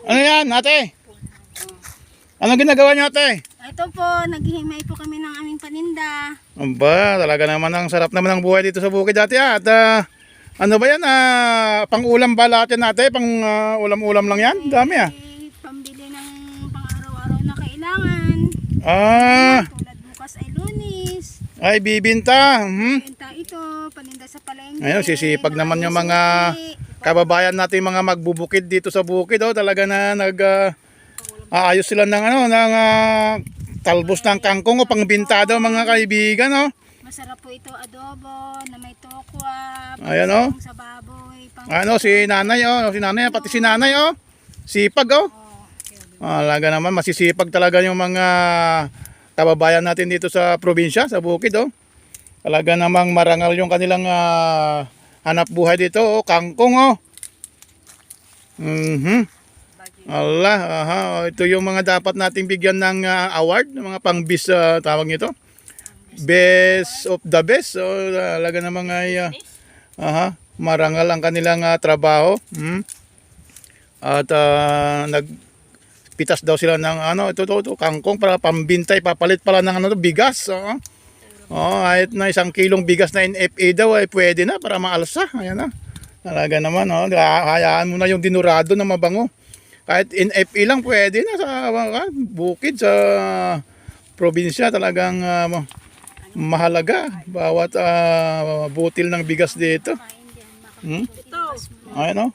Ano yan, ate? Anong ginagawa niyo, ate? Ito po, naghihimay po kami ng aming paninda. Aba, talaga naman ang sarap naman ng buhay dito sa bukid dati. At ano ba yan? Pang-ulam ba lahat yan, ate? Pang-ulam-ulam lang yan? Dami Pambili ng pang-araw-araw na kailangan. Tulad bukas ay Lunes. Ay, bibinta. Paninda ito, paninda sa palengke. Ayun, sisipag naman yung mga kababayan natin, mga magbubukid dito sa bukid. Talaga na ayos sila ng talbos ng kangkong o pangbinta daw, mga kaibigan. Masarap po ito, adobo na may tokwa. Ayan, sa baboy. Si nanay, pati si nanay, sipag, Talaga naman, masisipag talaga yung mga kababayan natin dito sa probinsya, sa bukid, Talaga namang marangal yung kanilang hanap buhay dito, kangkong, ito yung mga dapat nating bigyan ng award, ng mga pang-best, tawag nito. Best of the best. Talaga namang marangal ang kanilang trabaho. At nagpitas daw sila ng ito kangkong para pambintay, papalit pala ng bigas. Kahit na 1 kilong bigas na NFA daw ay pwede na para maalsa. Ayan na. Talaga naman, hayaan mo na yung dinurado na mabango. Kahit NFA lang pwede na sa bukid, sa probinsya. Talagang mahalaga bawat butil ng bigas dito. Ayan,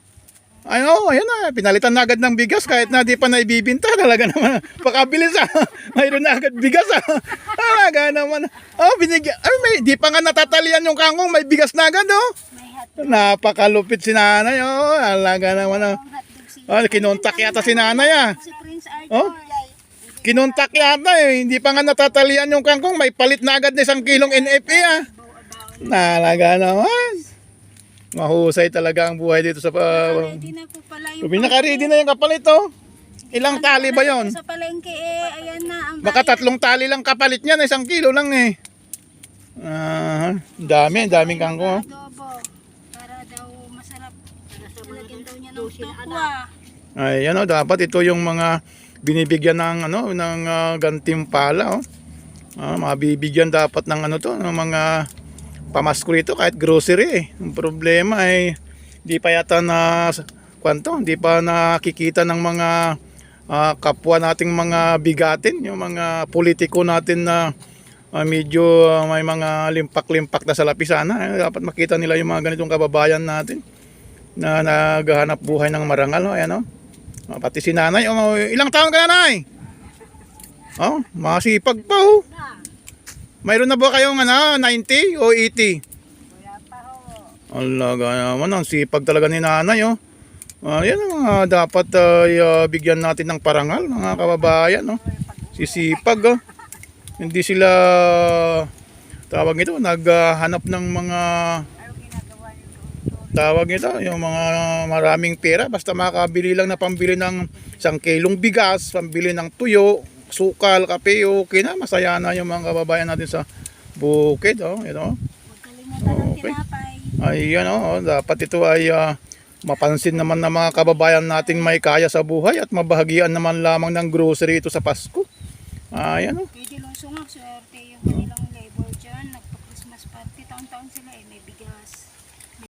ayan na, pinalitan na agad ng bigas kahit na di pa naibibinta. Talaga naman, pakabilis mayroon na agad bigas Talaga naman, binigyan, di pa nga natatalian yung kangkong, may bigas na agad Napakalupit si nanay, talaga naman kinontak yata si nanay Si Prince Arthur. Kinontak yata hindi pa nga natatalian yung kangkong, may palit na agad na 1 kilong NFA Talaga naman. Mahusay talaga ang buhay dito sa Ready na po pala yung naka-ready na yung kapalit Ilang tali ba yon? Sa palengke ayan na ang Baka 3 tali lang kapalit niya, 1 kilo lang daming kangkong. adobo. Para daw masarap. Lagyan daw niya ng tokwa. Ay, dapat ito yung mga binibigyan ng ng gantimpala mabibigyan dapat ng ng mga pamasko rito, kahit grocery Ang problema ay di pa yata hindi pa nakikita ng mga kapwa nating mga bigatin, yung mga politiko natin na medyo may mga limpak-limpak na salapi sana. Dapat makita nila yung mga ganitong kababayan natin na naghahanap buhay ng marangal. Ayan pati si nanay. Ilang taon ka, nanay? Masipag pa Mayroon na ba kayong 90 o 80? Wala pa Alaga naman, ang sipag talaga ni nanay yan ang dapat bigyan natin ng parangal, mga kababayan Sisipag Hindi sila tawag ito, naghanap ng mga tawag ito, yung mga maraming pera, basta makabili lang na pambili ng 1 kilong bigas, pambili ng tuyo, sukal, kape, okay na, masaya na yung mga kababayan natin sa bukid. Ito. Okay. Ayan, dapat ito ay mapansin naman ng mga kababayan nating may kaya sa buhay at mabahagian naman lamang ng grocery ito sa Pasko. Ayan Pwede lang swerte yung kanilang labor dyan. Nagpa-Christmas party, taon-taon sila may bigas.